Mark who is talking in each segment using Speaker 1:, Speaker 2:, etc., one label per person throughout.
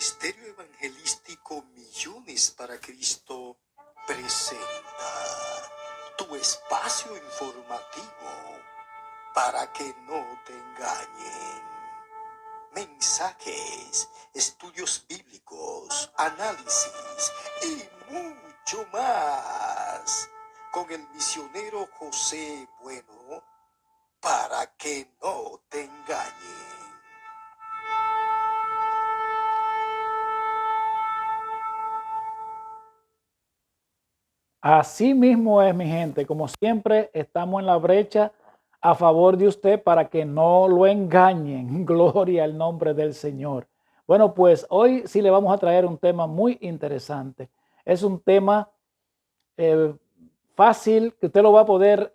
Speaker 1: Ministerio Evangelístico Millones para Cristo presenta tu espacio informativo para que no te engañen. Mensajes, estudios bíblicos, análisis y mucho más con el misionero José Bueno para que no te engañen.
Speaker 2: Así mismo es, mi gente. Como siempre, estamos en la brecha a favor de usted para que no lo engañen. Gloria al nombre del Señor. Bueno, pues hoy sí le vamos a traer un tema muy interesante. Es un tema fácil que usted lo va a poder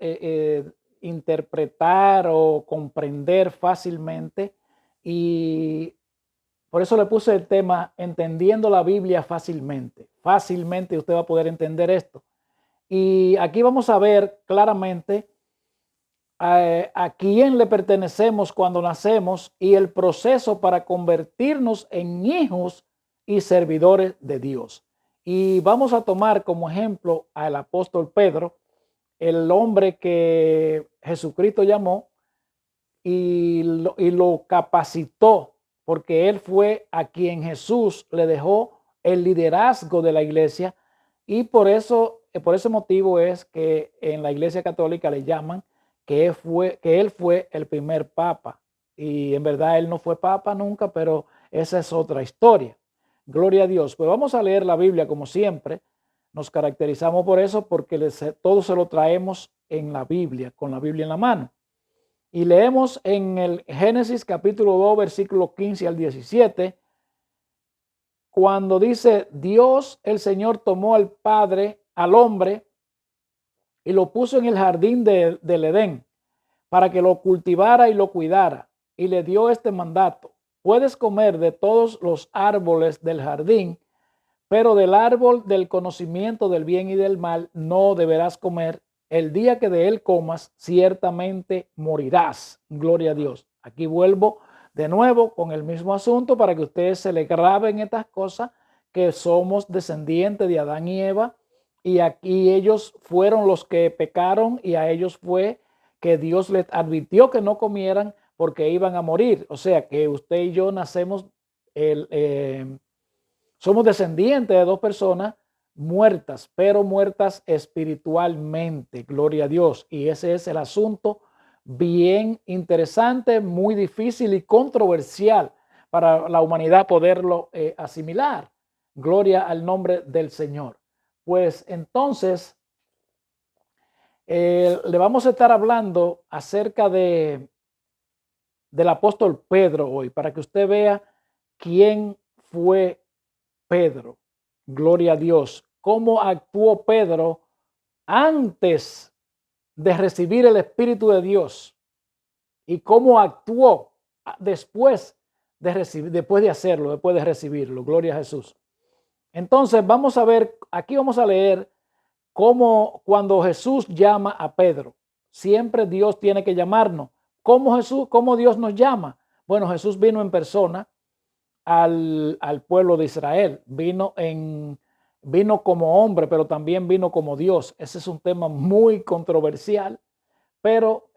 Speaker 2: interpretar o comprender fácilmente. Y por eso le puse el tema Entendiendo la Biblia fácilmente. Fácilmente usted va a poder entender esto. Y aquí vamos a ver claramente a quién le pertenecemos cuando nacemos y el proceso para convertirnos en hijos y servidores de Dios. Y vamos a tomar como ejemplo al apóstol Pedro, el hombre que Jesucristo llamó y lo capacitó, porque él fue a quien Jesús le dejó el liderazgo de la iglesia, y por ese motivo es que en la iglesia católica le llaman que él fue el primer papa, y en verdad él no fue papa nunca, pero esa es otra historia. Gloria a Dios. Pues vamos a leer la Biblia como siempre. Nos caracterizamos por eso, porque todo se lo traemos en la Biblia, con la Biblia en la mano. Y leemos en el Génesis capítulo 2, versículo 15 al 17, cuando dice: Dios el Señor tomó al hombre, y lo puso en el jardín del Edén, para que lo cultivara y lo cuidara. Y le dio este mandato: puedes comer de todos los árboles del jardín, pero del árbol del conocimiento del bien y del mal no deberás comer. El día que de él comas, ciertamente morirás. Gloria a Dios. Aquí vuelvo de nuevo con el mismo asunto para que ustedes se le graben estas cosas, que somos descendientes de Adán y Eva, y aquí ellos fueron los que pecaron, y a ellos fue que Dios les advirtió que no comieran porque iban a morir. O sea que usted y yo somos descendientes de dos personas muertas, pero muertas espiritualmente. Gloria a Dios. Y ese es el asunto bien interesante, muy difícil y controversial para la humanidad poderlo asimilar. Gloria al nombre del Señor. Pues entonces le vamos a estar hablando acerca del apóstol Pedro hoy, para que usted vea quién fue Pedro. Gloria a Dios. ¿Cómo actuó Pedro antes de recibir el Espíritu de Dios? ¿Y cómo actuó después después de recibirlo? Gloria a Jesús. Entonces vamos a ver, aquí vamos a leer cómo cuando Jesús llama a Pedro. Siempre Dios tiene que llamarnos. ¿Cómo Dios nos llama? Bueno, Jesús vino en persona al pueblo de Israel. Vino como hombre, pero también vino como Dios. Ese es un tema muy controversial, pero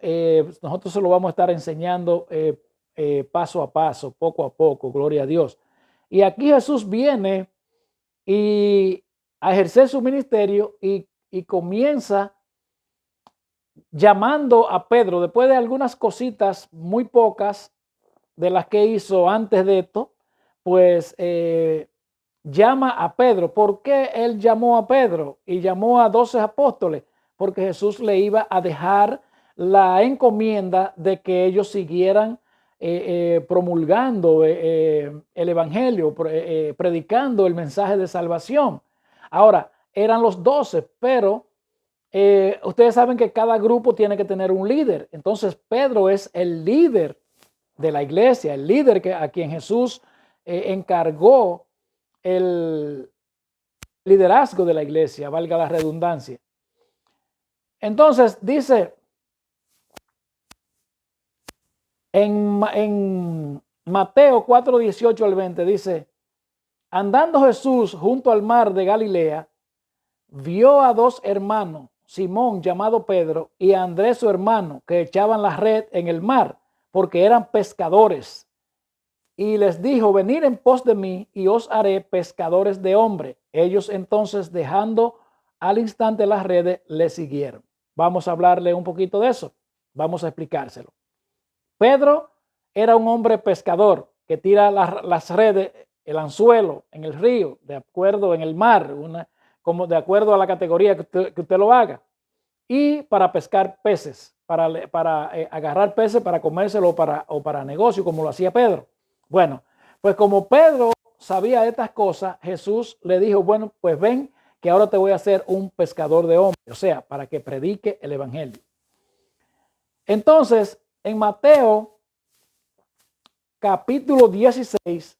Speaker 2: nosotros se lo vamos a estar enseñando paso a paso, poco a poco, gloria a Dios. Y aquí Jesús viene a ejercer su ministerio y comienza llamando a Pedro, después de algunas cositas muy pocas de las que hizo antes de esto, pues llama a Pedro. ¿Por qué él llamó a Pedro y llamó a 12 apóstoles? Porque Jesús le iba a dejar la encomienda de que ellos siguieran promulgando el evangelio, predicando el mensaje de salvación. Ahora, eran los 12, pero ustedes saben que cada grupo tiene que tener un líder. Entonces Pedro es el líder de la iglesia, el líder a quien Jesús encargó el liderazgo de la iglesia, valga la redundancia. Entonces dice en Mateo 4, 18 al 20, dice: Andando Jesús junto al mar de Galilea, vio a dos hermanos, Simón llamado Pedro y a Andrés su hermano, que echaban la red en el mar, porque eran pescadores. Y les dijo, venid en pos de mí y os haré pescadores de hombre. Ellos entonces, dejando al instante las redes, le siguieron. Vamos a hablarle un poquito de eso. Vamos a explicárselo. Pedro era un hombre pescador que tira las redes, el anzuelo en el río, de acuerdo en el mar, como de acuerdo a la categoría que usted lo haga. Y para pescar peces, para agarrar peces, para comérselo o para negocio, como lo hacía Pedro. Bueno, pues como Pedro sabía estas cosas, Jesús le dijo, bueno, pues ven que ahora te voy a hacer un pescador de hombres, o sea, para que predique el evangelio. Entonces, en Mateo capítulo 16,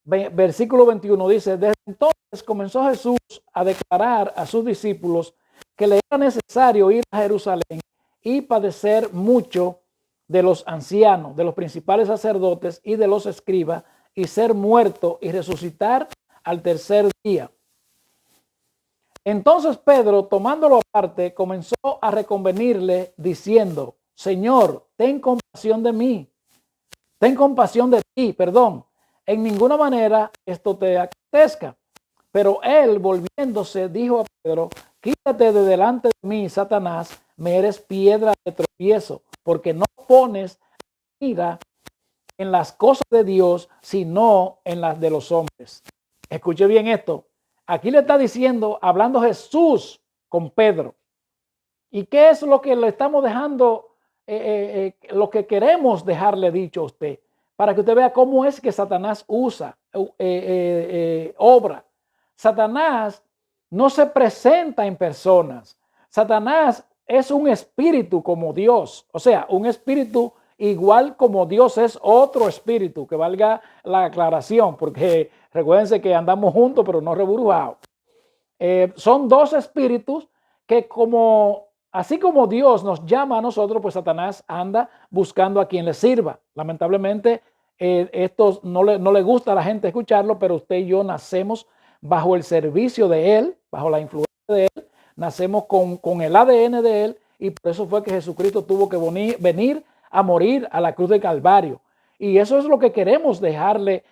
Speaker 2: versículo 21 dice, desde entonces comenzó Jesús a declarar a sus discípulos que le era necesario ir a Jerusalén y padecer mucho de los ancianos, de los principales sacerdotes y de los escribas, y ser muerto y resucitar al tercer día. Entonces Pedro, tomándolo aparte, comenzó a reconvenirle diciendo, Señor, ten compasión de mí, ten compasión de ti, perdón, en ninguna manera esto te acontezca. Pero él, volviéndose, dijo a Pedro, quítate de delante de mí, Satanás, me eres piedra de tropiezo, porque no pones mira en las cosas de Dios, sino en las de los hombres. Escuche bien esto. Aquí le está diciendo, hablando Jesús con Pedro. ¿Y qué es lo que le estamos dejando, lo que queremos dejarle dicho a usted? Para que usted vea cómo es que Satanás usa, obra. Satanás no se presenta en personas. Satanás es un espíritu como Dios. O sea, un espíritu igual como Dios es otro espíritu, que valga la aclaración, porque recuérdense que andamos juntos, pero no reburujados. Son dos espíritus que así como Dios nos llama a nosotros, pues Satanás anda buscando a quien le sirva. Lamentablemente, esto no le gusta a la gente escucharlo, pero usted y yo nacemos bajo el servicio de Él, bajo la influencia de Él, nacemos con el ADN de Él, y por eso fue que Jesucristo tuvo que venir a morir a la cruz del Calvario. Y eso es lo que queremos dejarle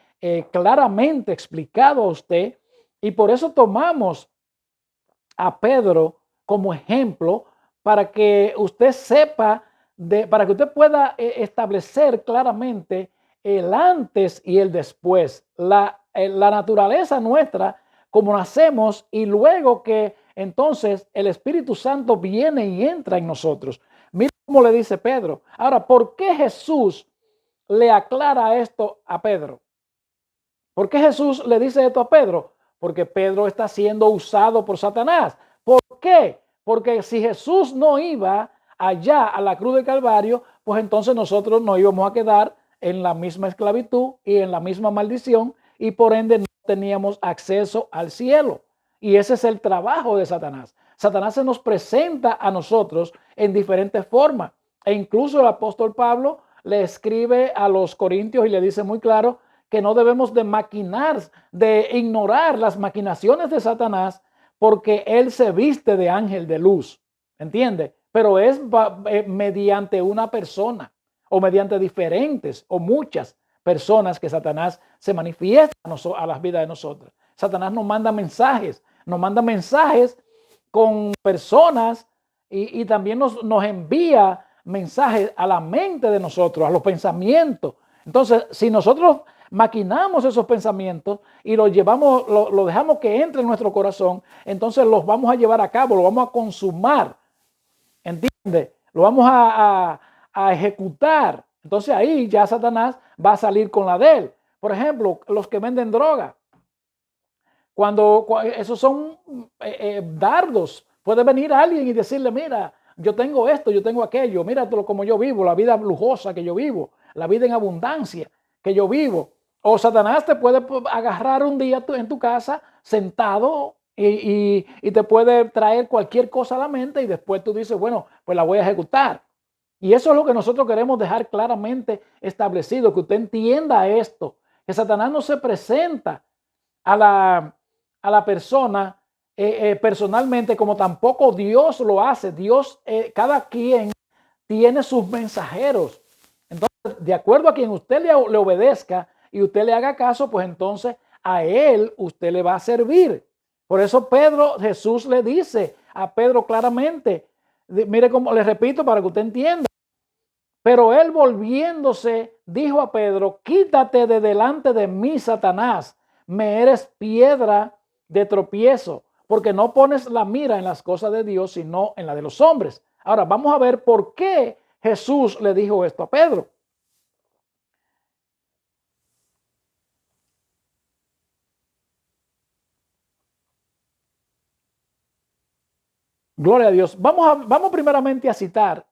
Speaker 2: claramente explicado a usted, y por eso tomamos a Pedro como ejemplo para que usted sepa, para que usted pueda establecer claramente el antes y el después, la naturaleza nuestra, como nacemos, y luego que entonces el Espíritu Santo viene y entra en nosotros. Mira cómo le dice Pedro. Ahora, ¿por qué Jesús le aclara esto a Pedro? ¿Por qué Jesús le dice esto a Pedro? Porque Pedro está siendo usado por Satanás. ¿Por qué? Porque si Jesús no iba allá a la cruz del Calvario, pues entonces nosotros nos íbamos a quedar en la misma esclavitud y en la misma maldición, y por ende no teníamos acceso al cielo. Y ese es el trabajo de Satanás. Satanás se nos presenta a nosotros en diferentes formas. E incluso el apóstol Pablo le escribe a los corintios y le dice muy claro que no debemos de maquinar, de ignorar las maquinaciones de Satanás, porque él se viste de ángel de luz, ¿entiende? Pero es mediante una persona o mediante diferentes o muchas personas que Satanás se manifiesta a las vidas de nosotros. Satanás nos manda mensajes con personas y también nos envía mensajes a la mente de nosotros, a los pensamientos. Entonces, si nosotros maquinamos esos pensamientos y los llevamos, lo dejamos que entre en nuestro corazón, entonces los vamos a llevar a cabo, lo vamos a consumar, ¿entiende? Lo vamos a ejecutar. Entonces ahí ya Satanás va a salir con la de él. Por ejemplo, los que venden droga, cuando esos son dardos, puede venir alguien y decirle, mira, yo tengo esto, yo tengo aquello, mira como yo vivo, la vida lujosa que yo vivo, la vida en abundancia que yo vivo. O Satanás te puede agarrar un día en tu casa sentado y te puede traer cualquier cosa a la mente, y después tú dices, bueno, pues la voy a ejecutar. Y eso es lo que nosotros queremos dejar claramente establecido, que usted entienda esto, que Satanás no se presenta a la persona personalmente, como tampoco Dios lo hace. Dios, cada quien tiene sus mensajeros. Entonces, de acuerdo a quien usted le obedezca y usted le haga caso, pues entonces a él usted le va a servir. Por eso Jesús le dice a Pedro claramente, mire cómo le repito para que usted entienda. Pero él volviéndose dijo a Pedro: quítate de delante de mí, Satanás, me eres piedra de tropiezo, porque no pones la mira en las cosas de Dios, sino en la de los hombres. Ahora vamos a ver por qué Jesús le dijo esto a Pedro. Gloria a Dios. Vamos primeramente a citar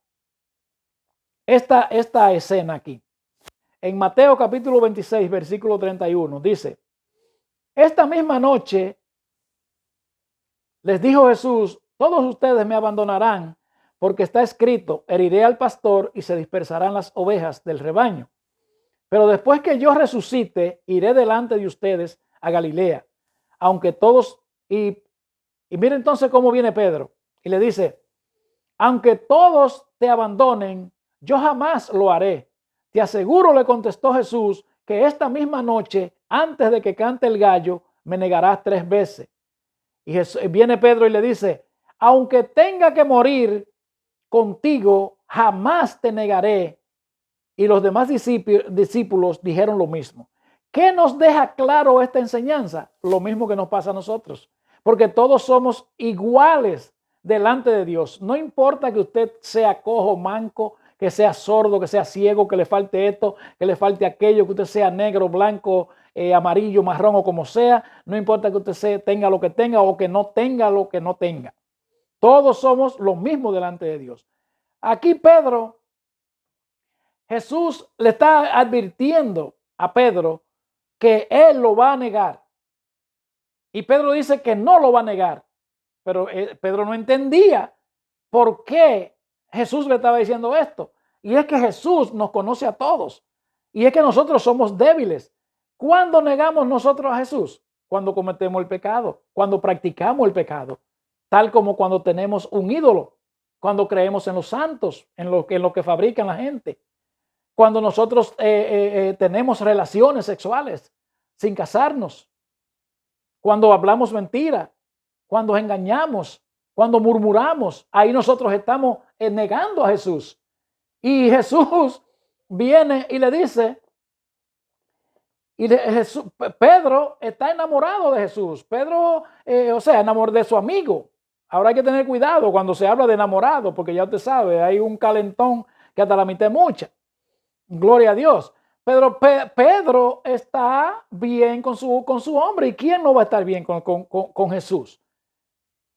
Speaker 2: esta escena aquí. En Mateo capítulo 26, versículo 31, dice: esta misma noche les dijo Jesús: todos ustedes me abandonarán, porque está escrito, heriré al pastor y se dispersarán las ovejas del rebaño. Pero después que yo resucite, iré delante de ustedes a Galilea. Aunque todos, y mire entonces cómo viene Pedro, y le dice: aunque todos te abandonen, yo jamás lo haré. Te aseguro, le contestó Jesús, que esta misma noche, antes de que cante el gallo, me negarás 3 veces. Y viene Pedro y le dice: aunque tenga que morir contigo, jamás te negaré. Y los demás discípulos dijeron lo mismo. ¿Qué nos deja claro esta enseñanza? Lo mismo que nos pasa a nosotros, porque todos somos iguales delante de Dios. No importa que usted sea cojo, manco, que sea sordo, que sea ciego, que le falte esto, que le falte aquello, que usted sea negro, blanco, amarillo, marrón o como sea. No importa que usted tenga lo que tenga o que no tenga lo que no tenga. Todos somos lo mismo delante de Dios. Aquí Jesús le está advirtiendo a Pedro que él lo va a negar. Y Pedro dice que no lo va a negar. Pero Pedro no entendía por qué Jesús le estaba diciendo esto. Y es que Jesús nos conoce a todos. Y es que nosotros somos débiles. ¿Cuándo negamos nosotros a Jesús? Cuando cometemos el pecado, cuando practicamos el pecado. Tal como cuando tenemos un ídolo, cuando creemos en los santos, en lo que fabrican la gente. Cuando nosotros tenemos relaciones sexuales sin casarnos. Cuando hablamos mentira. Cuando engañamos, cuando murmuramos, ahí nosotros estamos negando a Jesús. Y Jesús viene y le dice, Pedro está enamorado de Jesús. Pedro, enamorado de su amigo. Ahora hay que tener cuidado cuando se habla de enamorado, porque ya usted sabe, hay un calentón que hasta la mitad es mucha. Gloria a Dios. Pedro está bien con su hombre. ¿Y quién no va a estar bien con Jesús?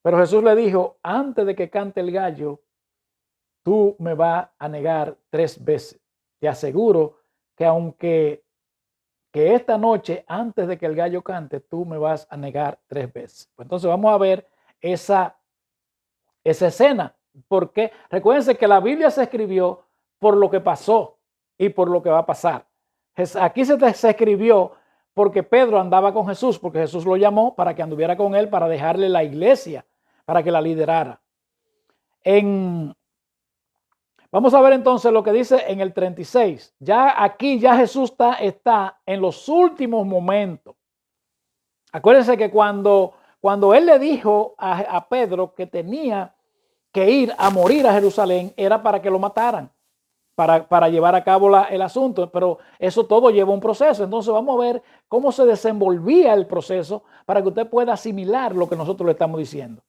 Speaker 2: Pero Jesús le dijo: antes de que cante el gallo, tú me vas a negar 3 veces. Te aseguro que aunque esta noche, antes de que el gallo cante, tú me vas a negar 3 veces. Pues entonces vamos a ver esa escena. Porque recuérdense que la Biblia se escribió por lo que pasó y por lo que va a pasar. Aquí se escribió porque Pedro andaba con Jesús, porque Jesús lo llamó para que anduviera con él, para dejarle la iglesia, para que la liderara. Vamos a ver entonces lo que dice en el 36. Aquí Jesús está en los últimos momentos. Acuérdense que cuando él le dijo a Pedro que tenía que ir a morir a Jerusalén, era para que lo mataran, para llevar a cabo el asunto, pero eso todo lleva un proceso. Entonces vamos a ver cómo se desenvolvía el proceso para que usted pueda asimilar lo que nosotros le estamos diciendo.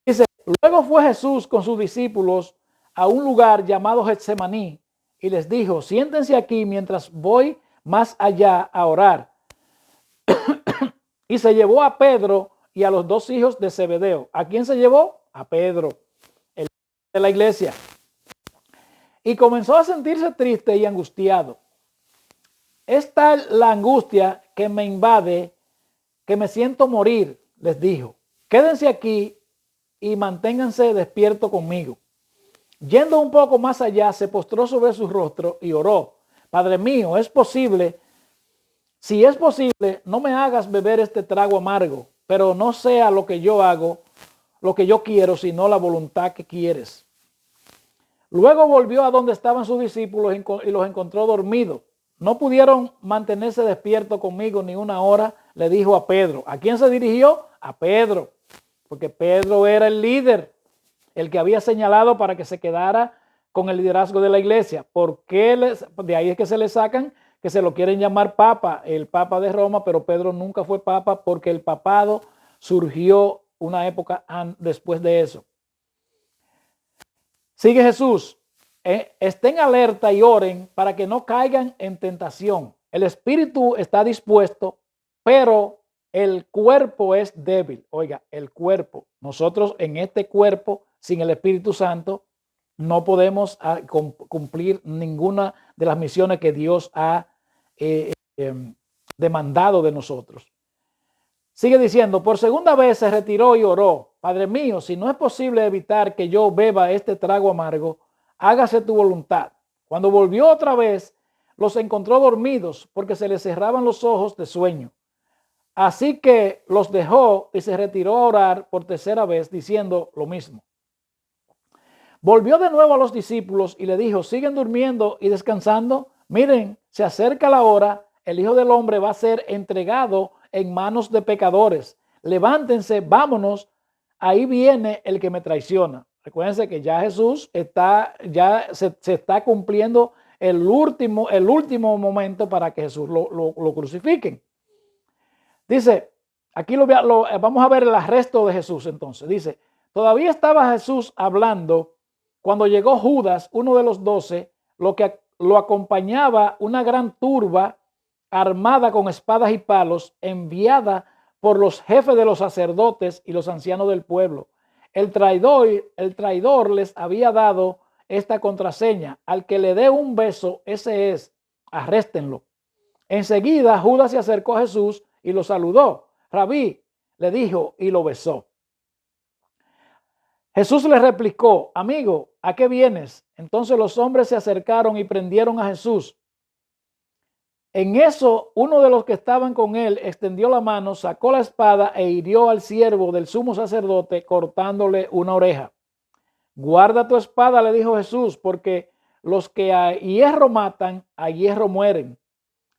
Speaker 2: Dice: luego fue Jesús con sus discípulos a un lugar llamado Getsemaní y les dijo: siéntense aquí mientras voy más allá a orar. Y se llevó a Pedro y a los 2 hijos de Zebedeo. ¿A quién se llevó? A Pedro, el de la iglesia. Y comenzó a sentirse triste y angustiado. Esta es la angustia que me invade, que me siento morir, les dijo. Quédense aquí y manténganse despiertos conmigo. Yendo un poco más allá, se postró sobre su rostro y oró: Padre mío, es posible si es posible, no me hagas beber este trago amargo, pero no sea lo que yo hago, lo que yo quiero, sino la voluntad que quieres. Luego volvió a donde estaban sus discípulos y los encontró dormidos. No pudieron mantenerse despiertos conmigo ni una hora, le dijo a Pedro. ¿A quién se dirigió? A Pedro, porque Pedro era el líder, el que había señalado para que se quedara con el liderazgo de la iglesia. De ahí es que se le sacan que se lo quieren llamar papa, el papa de Roma, pero Pedro nunca fue papa porque el papado surgió una época después de eso. Sigue Jesús. Estén alerta y oren para que no caigan en tentación. El espíritu está dispuesto, pero el cuerpo es débil. Oiga, el cuerpo. Nosotros en este cuerpo, sin el Espíritu Santo, no podemos cumplir ninguna de las misiones que Dios ha demandado de nosotros. Sigue diciendo, por segunda vez se retiró y oró. Padre mío, si no es posible evitar que yo beba este trago amargo, hágase tu voluntad. Cuando volvió otra vez, los encontró dormidos porque se les cerraban los ojos de sueño. Así que los dejó y se retiró a orar por tercera vez, diciendo lo mismo. Volvió de nuevo a los discípulos y le dijo, ¿siguen durmiendo y descansando? Miren, se acerca la hora, el Hijo del Hombre va a ser entregado en manos de pecadores. Levántense, vámonos, ahí viene el que me traiciona. Recuérdense que ya Jesús se está cumpliendo el último momento para que Jesús lo crucifiquen. Dice, aquí vamos a ver el arresto de Jesús entonces. Dice, todavía estaba Jesús hablando cuando llegó Judas, uno de los 12, lo acompañaba una gran turba armada con espadas y palos, enviada por los jefes de los sacerdotes y los ancianos del pueblo. El traidor les había dado esta contraseña: al que le dé un beso, ese es, arréstenlo. Enseguida Judas se acercó a Jesús y lo saludó. Rabí, le dijo, y lo besó. Jesús le replicó, amigo, ¿a qué vienes? Entonces los hombres se acercaron y prendieron a Jesús. En eso, uno de los que estaban con él extendió la mano, sacó la espada e hirió al siervo del sumo sacerdote, cortándole una oreja. Guarda tu espada, le dijo Jesús, porque los que a hierro matan, a hierro mueren.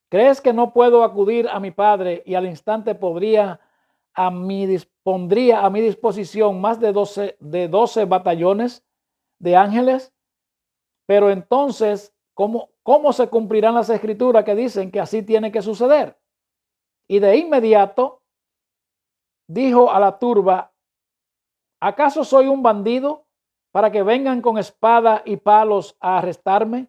Speaker 2: ¿Crees que no puedo acudir a mi Padre y al instante pondría a mi disposición más de 12 batallones de ángeles? Pero entonces, ¿cómo se cumplirán las escrituras que dicen que así tiene que suceder? Y de inmediato dijo a la turba, ¿acaso soy un bandido para que vengan con espada y palos a arrestarme?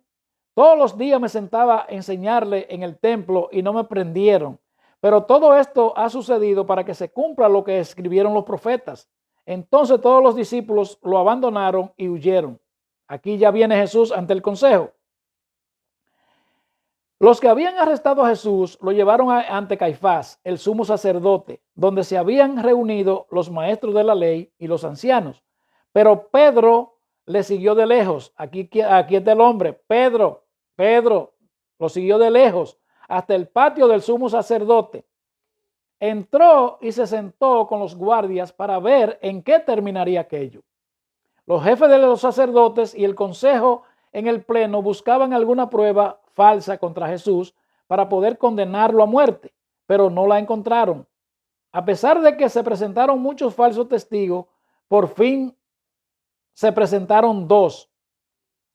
Speaker 2: Todos los días me sentaba a enseñarle en el templo y no me prendieron. Pero todo esto ha sucedido para que se cumpla lo que escribieron los profetas. Entonces todos los discípulos lo abandonaron y huyeron. Aquí ya viene Jesús ante el consejo. Los que habían arrestado a Jesús lo llevaron ante Caifás, el sumo sacerdote, donde se habían reunido los maestros de la ley y los ancianos. Pero Pedro le siguió de lejos. Aquí está el hombre. Pedro lo siguió de lejos hasta el patio del sumo sacerdote. Entró y se sentó con los guardias para ver en qué terminaría aquello. Los jefes de los sacerdotes y el consejo en el pleno buscaban alguna prueba falsa contra Jesús para poder condenarlo a muerte, pero no la encontraron. A pesar de que se presentaron muchos falsos testigos, por fin se presentaron 2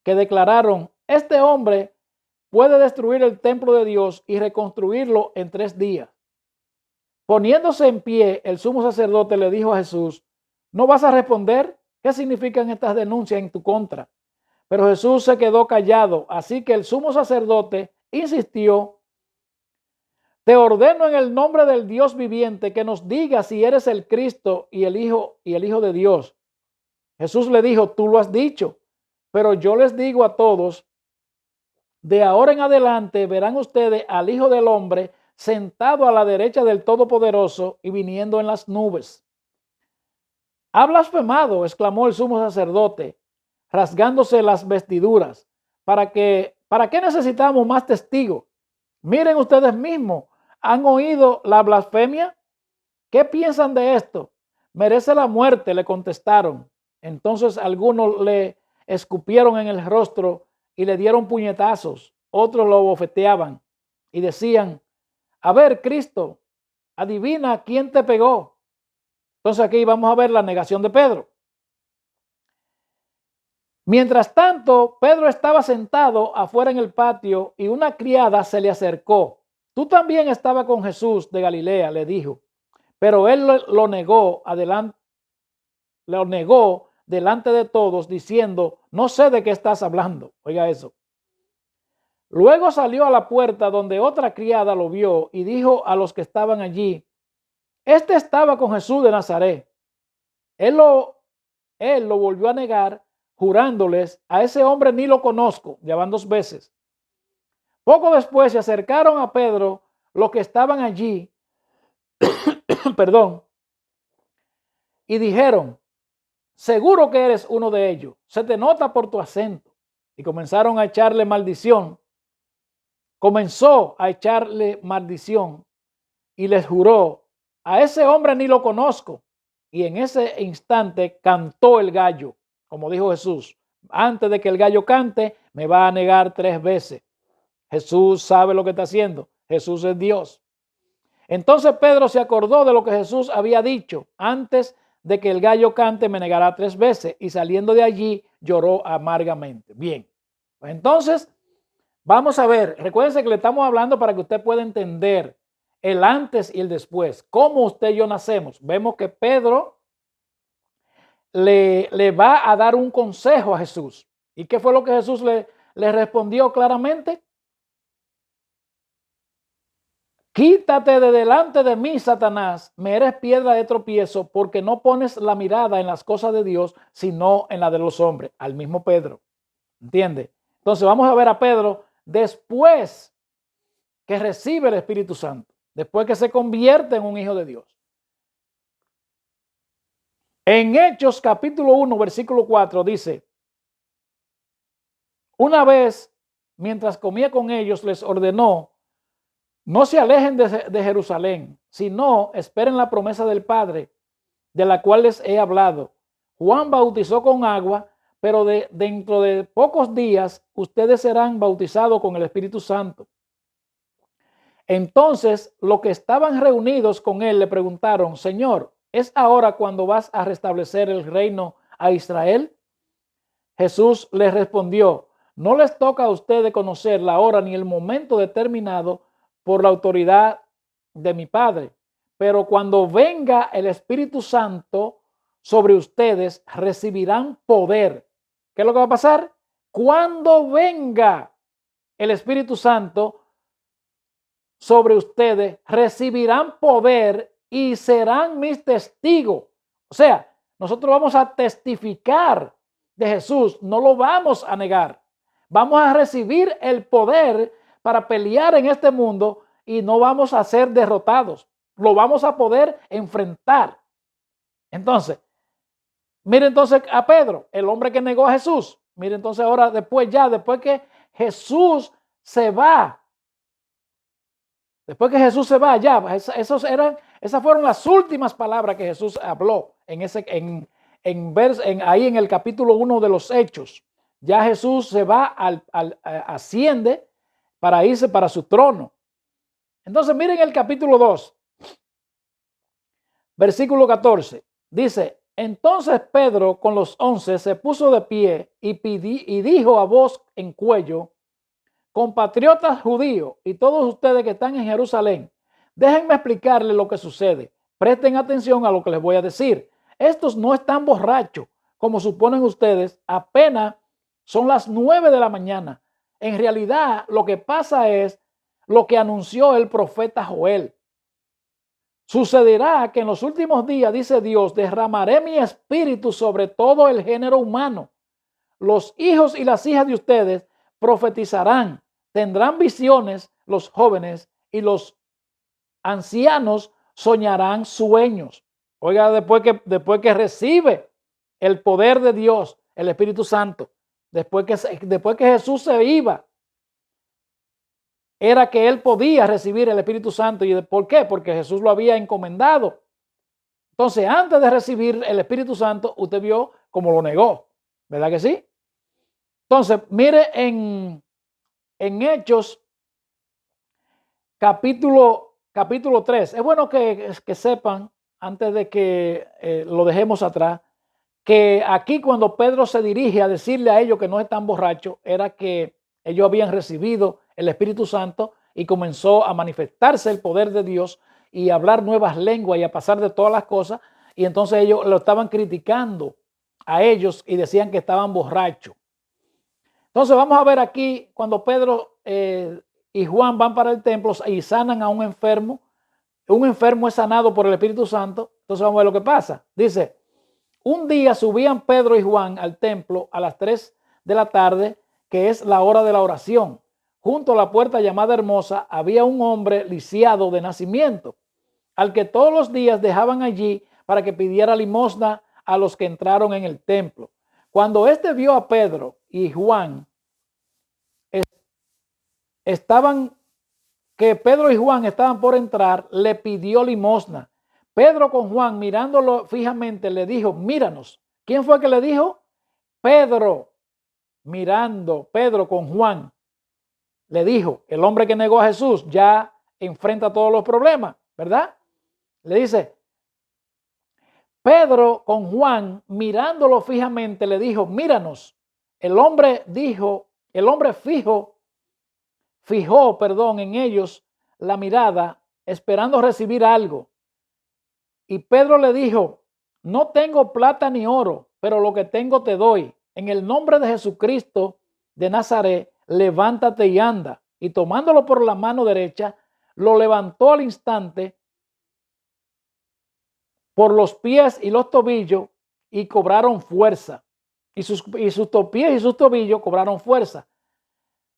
Speaker 2: que declararon, este hombre puede destruir el templo de Dios y reconstruirlo en 3 días. Poniéndose en pie, el sumo sacerdote le dijo a Jesús, ¿no vas a responder? ¿Qué significan estas denuncias en tu contra? Pero Jesús se quedó callado, así que el sumo sacerdote insistió, te ordeno en el nombre del Dios viviente que nos digas si eres el Cristo y el Hijo de Dios. Jesús le dijo, tú lo has dicho, pero yo les digo a todos, de ahora en adelante verán ustedes al Hijo del Hombre sentado a la derecha del Todopoderoso y viniendo en las nubes. Ha blasfemado, exclamó el sumo sacerdote, rasgándose las vestiduras. ¿Para qué necesitamos más testigos? Miren ustedes mismos, ¿Han oído la blasfemia? ¿Qué piensan de esto? Merece la muerte, le contestaron. Entonces algunos le escupieron en el rostro y le dieron puñetazos. Otros lo bofeteaban y decían, a ver, Cristo, adivina quién te pegó. Entonces aquí vamos a ver la negación de Pedro. Mientras tanto, Pedro estaba sentado afuera en el patio y una criada se le acercó. Tú también estabas con Jesús de Galilea, le dijo. Pero él lo negó delante de todos, diciendo, no sé de qué estás hablando. Oiga eso. Luego salió a la puerta donde otra criada lo vio y dijo a los que estaban allí, este estaba con Jesús de Nazaret. Él lo volvió a negar, jurándoles, a ese hombre ni lo conozco. Ya van 2 veces. Poco después se acercaron a Pedro los que estaban allí, perdón, y dijeron, seguro que eres uno de ellos, se te nota por tu acento. Y comenzaron a echarle maldición. Comenzó a echarle maldición y les juró, a ese hombre ni lo conozco. Y en ese instante cantó el gallo, como dijo Jesús, antes de que el gallo cante, me va a negar 3 veces. Jesús sabe lo que está haciendo. Jesús es Dios. Entonces Pedro se acordó de lo que Jesús había dicho, antes de que el gallo cante me negará 3 veces, y saliendo de allí lloró amargamente. Bien, pues entonces vamos a ver, recuérdense que le estamos hablando para que usted pueda entender el antes y el después, cómo usted y yo nacemos. Vemos que Pedro le va a dar un consejo a Jesús. ¿Y qué fue lo que Jesús le respondió claramente? Quítate de delante de mí, Satanás, me eres piedra de tropiezo, porque no pones la mirada en las cosas de Dios, sino en la de los hombres. Al mismo Pedro, ¿entiende? Entonces vamos a ver a Pedro después que recibe el Espíritu Santo, después que se convierte en un hijo de Dios. En Hechos capítulo 1, versículo 4 dice, una vez, mientras comía con ellos, les ordenó, no se alejen de Jerusalén, sino esperen la promesa del Padre, de la cual les he hablado. Juan bautizó con agua, pero dentro de pocos días ustedes serán bautizados con el Espíritu Santo. Entonces los que estaban reunidos con él le preguntaron, Señor, ¿es ahora cuando vas a restablecer el reino a Israel? Jesús les respondió, no les toca a ustedes conocer la hora ni el momento determinado por la autoridad de mi Padre, pero cuando venga el Espíritu Santo sobre ustedes, recibirán poder. ¿Qué es lo que va a pasar? Cuando venga el Espíritu Santo sobre ustedes, recibirán poder y serán mis testigos. O sea, nosotros vamos a testificar de Jesús, no lo vamos a negar. Vamos a recibir el poder para pelear en este mundo y no vamos a ser derrotados. Lo vamos a poder enfrentar. Entonces, mire entonces a Pedro, el hombre que negó a Jesús. Mire entonces ahora después que Jesús se va. Después que Jesús se va, ya, esas fueron las últimas palabras que Jesús habló ahí en el capítulo 1 de los Hechos. Ya Jesús se va, asciende para irse para su trono. Entonces miren el capítulo 2, versículo 14. Dice, entonces Pedro con los 11 se puso de pie y dijo a voz en cuello, compatriotas judíos y todos ustedes que están en Jerusalén, déjenme explicarles lo que sucede. Presten atención a lo que les voy a decir. Estos no están borrachos, como suponen ustedes, apenas son las 9 de la mañana. En realidad, lo que pasa es lo que anunció el profeta Joel. Sucederá que en los últimos días, dice Dios, derramaré mi espíritu sobre todo el género humano. Los hijos y las hijas de ustedes profetizarán, tendrán visiones los jóvenes y los ancianos soñarán sueños. Oiga, después que recibe el poder de Dios, el Espíritu Santo, después que Jesús se iba, era que él podía recibir el Espíritu Santo. ¿Y por qué? Porque Jesús lo había encomendado. Entonces, antes de recibir el Espíritu Santo, usted vio cómo lo negó, ¿verdad que sí? Entonces, mire en Hechos capítulo 3. Es bueno que sepan, antes de que lo dejemos atrás, que aquí cuando Pedro se dirige a decirle a ellos que no están borrachos, era que ellos habían recibido el Espíritu Santo y comenzó a manifestarse el poder de Dios y a hablar nuevas lenguas y a pasar de todas las cosas. Y entonces ellos lo estaban criticando a ellos y decían que estaban borrachos. Entonces vamos a ver aquí cuando Pedro y Juan van para el templo y sanan a un enfermo. Un enfermo es sanado por el Espíritu Santo. Entonces vamos a ver lo que pasa. Dice: un día subían Pedro y Juan al templo a las 3 de la tarde, que es la hora de la oración. Junto a la puerta llamada Hermosa había un hombre lisiado de nacimiento, al que todos los días dejaban allí para que pidiera limosna a los que entraron en el templo. Cuando éste vio a Pedro y Juan, Pedro y Juan estaban por entrar, le pidió limosna. Pedro con Juan, mirándolo fijamente, le dijo: míranos. ¿Quién fue que le dijo? Pedro, mirando, Pedro con Juan, le dijo, el hombre que negó a Jesús ya enfrenta todos los problemas, ¿verdad? Le dice, Pedro con Juan, mirándolo fijamente, le dijo: míranos. El hombre fijó en ellos la mirada, esperando recibir algo. Y Pedro le dijo: no tengo plata ni oro, pero lo que tengo te doy. En el nombre de Jesucristo de Nazaret, levántate y anda. Y tomándolo por la mano derecha, lo levantó al instante por los pies y los tobillos y cobraron fuerza. Y sus pies y sus tobillos cobraron fuerza.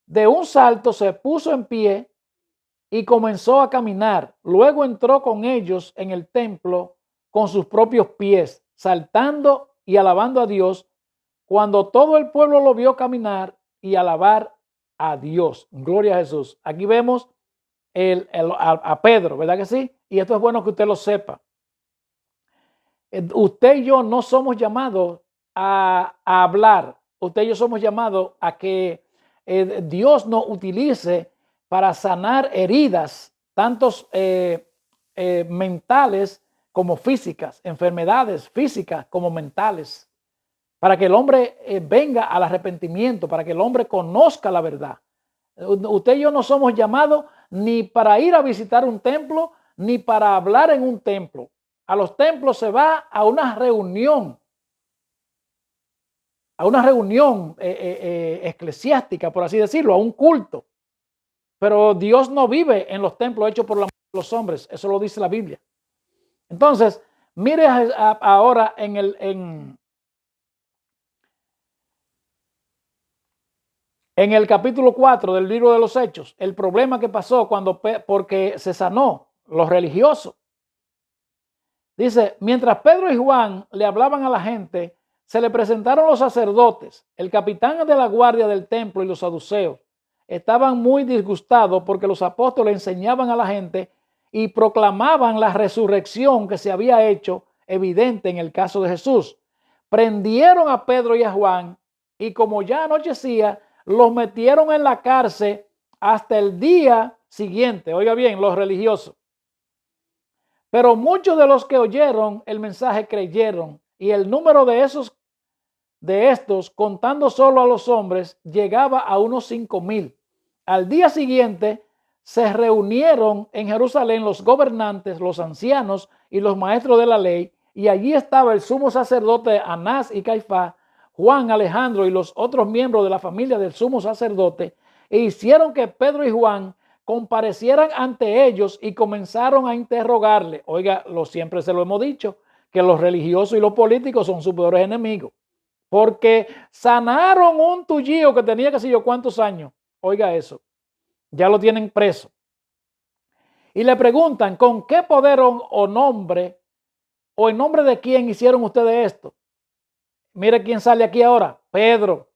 Speaker 2: De un salto se puso en pie y comenzó a caminar. Luego entró con ellos en el templo con sus propios pies, saltando y alabando a Dios. Cuando todo el pueblo lo vio caminar y alabar a Dios. Gloria a Jesús. Aquí vemos a Pedro, ¿verdad que sí? Y esto es bueno que usted lo sepa. Usted y yo no somos llamados a hablar. Usted y yo somos llamados a que Dios nos utilice para sanar heridas, tantos mentales como físicas, enfermedades físicas como mentales, para que el hombre venga al arrepentimiento, para que el hombre conozca la verdad. Usted y yo no somos llamados ni para ir a visitar un templo, ni para hablar en un templo. A los templos se va a una reunión eclesiástica, por así decirlo, a un culto. Pero Dios no vive en los templos hechos por los hombres, eso lo dice la Biblia. Entonces, mire ahora en el capítulo 4 del libro de los Hechos, el problema que pasó porque se sanó los religiosos. Dice, mientras Pedro y Juan le hablaban a la gente, se le presentaron los sacerdotes, el capitán de la guardia del templo y los saduceos. Estaban muy disgustados porque los apóstoles enseñaban a la gente y proclamaban la resurrección que se había hecho evidente en el caso de Jesús. Prendieron a Pedro y a Juan y, como ya anochecía, los metieron en la cárcel hasta el día siguiente. Oiga bien, los religiosos. Pero muchos de los que oyeron el mensaje creyeron, y el número de estos, contando solo a los hombres, llegaba a unos 5,000. Al día siguiente se reunieron en Jerusalén los gobernantes, los ancianos y los maestros de la ley, y allí estaba el sumo sacerdote Anás y Caifás, Juan, Alejandro y los otros miembros de la familia del sumo sacerdote, e hicieron que Pedro y Juan comparecieran ante ellos y comenzaron a interrogarle. Oiga, siempre se lo hemos dicho, que los religiosos y los políticos son sus peores enemigos, porque sanaron un tullío que tenía qué sé yo cuántos años. Oiga eso, ya lo tienen preso. Y le preguntan, ¿con qué poder o nombre, o en nombre de quién hicieron ustedes esto? Mire quién sale aquí ahora, Pedro.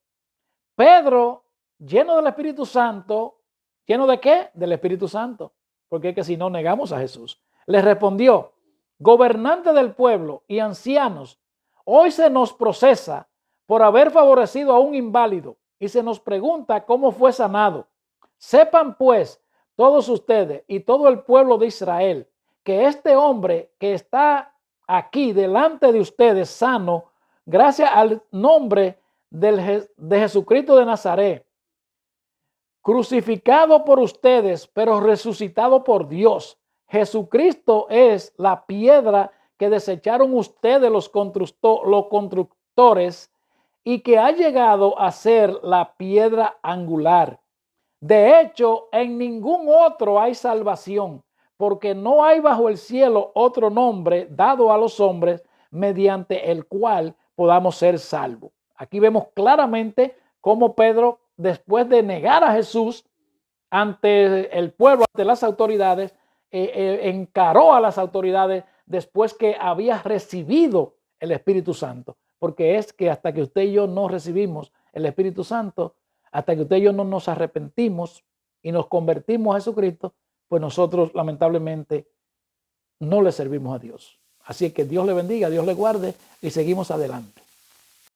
Speaker 2: Pedro, lleno del Espíritu Santo, ¿Lleno de qué? Del Espíritu Santo. Porque es que si no negamos a Jesús. Les respondió, gobernantes del pueblo y ancianos, hoy se nos procesa por haber favorecido a un inválido y se nos pregunta cómo fue sanado. Sepan pues todos ustedes y todo el pueblo de Israel que este hombre que está aquí delante de ustedes sano, gracias al nombre de Jesucristo de Nazaret, crucificado por ustedes, pero resucitado por Dios. Jesucristo es la piedra que desecharon ustedes los constructores y que ha llegado a ser la piedra angular. De hecho, en ningún otro hay salvación, porque no hay bajo el cielo otro nombre dado a los hombres mediante el cual podamos ser salvos. Aquí vemos claramente cómo Pedro, después de negar a Jesús ante el pueblo, ante las autoridades, encaró a las autoridades después que había recibido el Espíritu Santo. Porque es que hasta que usted y yo no recibimos el Espíritu Santo, hasta que usted y yo no nos arrepentimos y nos convertimos a Jesucristo, pues nosotros lamentablemente no le servimos a Dios. Así que Dios le bendiga, Dios le guarde y seguimos adelante.